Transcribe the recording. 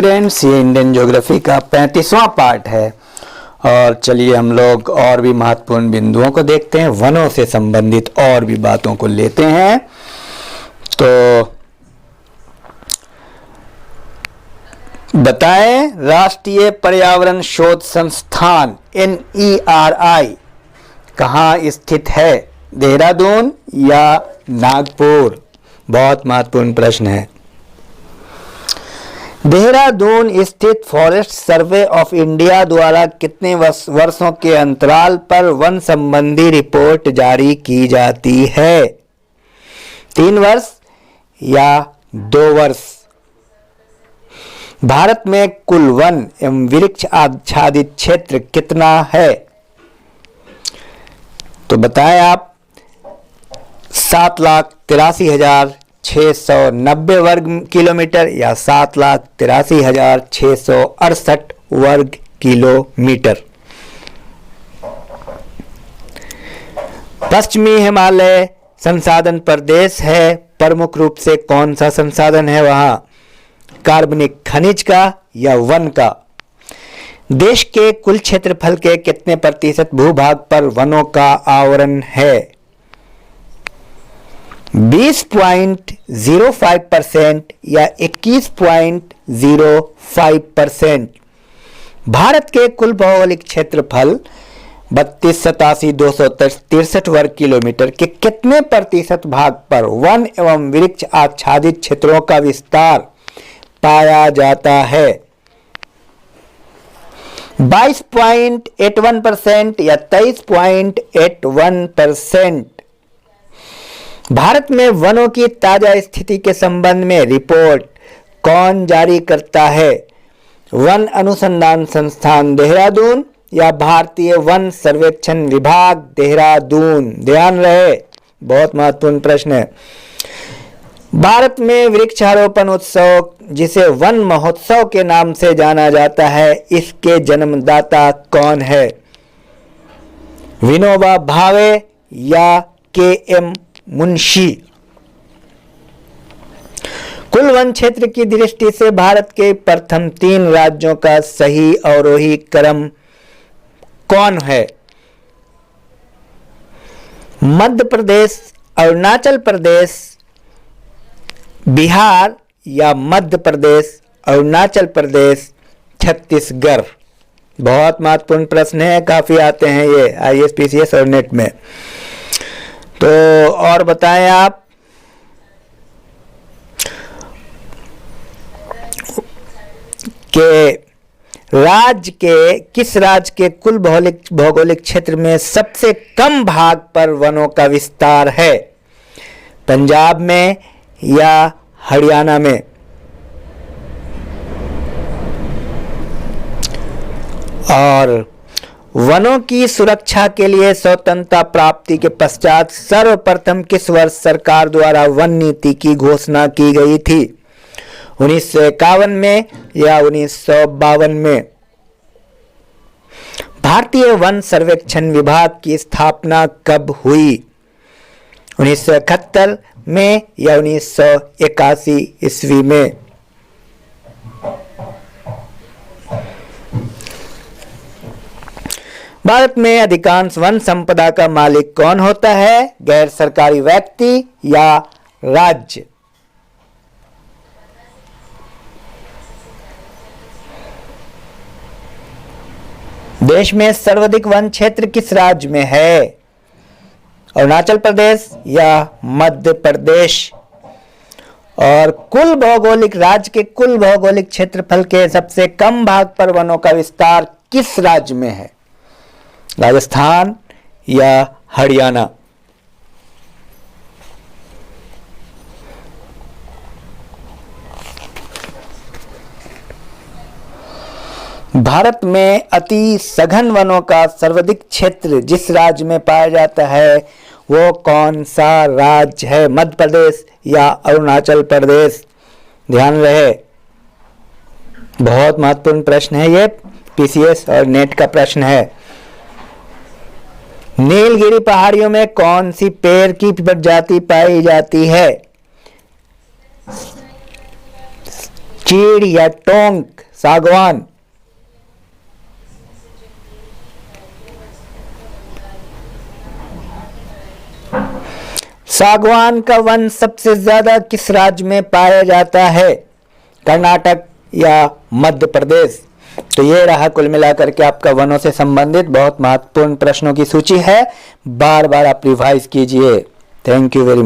Students, ये Indian geography का 35वां part है। और चलिए हम लोग और भी महत्वपूर्ण बिंदुओं को देखते हैं, वनों से संबंधित और भी बातों को लेते हैं। तो बताएं, राष्ट्रीय पर्यावरण शोध संस्थान NERI कहाँ स्थित है? देहरादून या नागपुर? बहुत महत्वपूर्ण प्रश्न है। देहरादून स्थित फॉरेस्ट सर्वे ऑफ इंडिया द्वारा कितने वर्षों के अंतराल पर वन संबंधी रिपोर्ट जारी की जाती है? 3 वर्ष या 2 वर्ष? भारत में कुल वन एवं वृक्ष आच्छादित क्षेत्र कितना है? तो बताएं आप। 7,83,690 वर्ग किलोमीटर या 7,83,668 वर्ग किलोमीटर। पश्चिमी हिमालय संसाधन प्रदेश है, प्रमुख रूप से कौन सा संसाधन है वहां? कार्बनिक खनिज का या वन का? देश के कुल क्षेत्रफल के कितने प्रतिशत भूभाग पर वनों का आवरण है? 20.05% या 21.05%? भारत के कुल भौगोलिक क्षेत्रफल 32,87,263 वर्ग किलोमीटर के कितने प्रतिशत भाग पर वन एवं वृक्ष आच्छादित क्षेत्रों का विस्तार पाया जाता है? 22.81% या 23.81%? भारत में वनों की ताजा स्थिति के संबंध में रिपोर्ट कौन जारी करता है? वन अनुसंधान संस्थान देहरादून या भारतीय वन सर्वेक्षण विभाग देहरादून? ध्यान रहे, बहुत महत्वपूर्ण प्रश्न है। भारत में वृक्षारोपण उत्सव, जिसे वन महोत्सव के नाम से जाना जाता है, इसके जन्मदाता कौन है? विनोबा भावे या KM मुंशी? कुल वन क्षेत्र की दृष्टि से भारत के प्रथम 3 राज्यों का सही अवरोही क्रम कौन है? मध्य प्रदेश, अरुणाचल प्रदेश, बिहार या मध्य प्रदेश, अरुणाचल प्रदेश, छत्तीसगढ़? बहुत महत्वपूर्ण प्रश्न है, काफी आते हैं ये IAS, PCS और नेट में। तो और बताएं आप कि किस राज्य के कुल भौगोलिक क्षेत्र में सबसे कम भाग पर वनों का विस्तार है? पंजाब में या हरियाणा में? और वनों की सुरक्षा के लिए स्वतंत्रता प्राप्ति के पश्चात सर्वप्रथम किस वर्ष सरकार द्वारा वन नीति की घोषणा की गई थी? 1951 में या 1952 में? भारतीय वन सर्वेक्षण विभाग की स्थापना कब हुई? 1971 में या 1981 ईस्वी में? भारत में अधिकांश वन संपदा का मालिक कौन होता है? गैर सरकारी व्यक्ति या राज्य? देश में सर्वाधिक वन क्षेत्र किस राज्य में है? अरुणाचल प्रदेश या मध्य प्रदेश? और कुल भौगोलिक राज्य के कुल भौगोलिक क्षेत्रफल के सबसे कम भाग पर वनों का विस्तार किस राज्य में है? राजस्थान या हरियाणा? भारत में अति सघन वनों का सर्वाधिक क्षेत्र जिस राज्य में पाया जाता है वो कौन सा राज्य है? मध्य प्रदेश या अरुणाचल प्रदेश? ध्यान रहे, बहुत महत्वपूर्ण प्रश्न है ये, PCS और नेट का प्रश्न है। नीलगिरी पहाड़ियों में कौन सी पेड़ की प्रजाति पाई जाती है? चीड़ या टोंक, सागवान। सागवान का वन सबसे ज्यादा किस राज्य में पाया जाता है? कर्नाटक या मध्य प्रदेश? तो ये रहा कुल मिलाकर के आपका वनों से संबंधित बहुत महत्वपूर्ण प्रश्नों की सूची है। बार बार आप रिवाइज कीजिए। Thank you very much.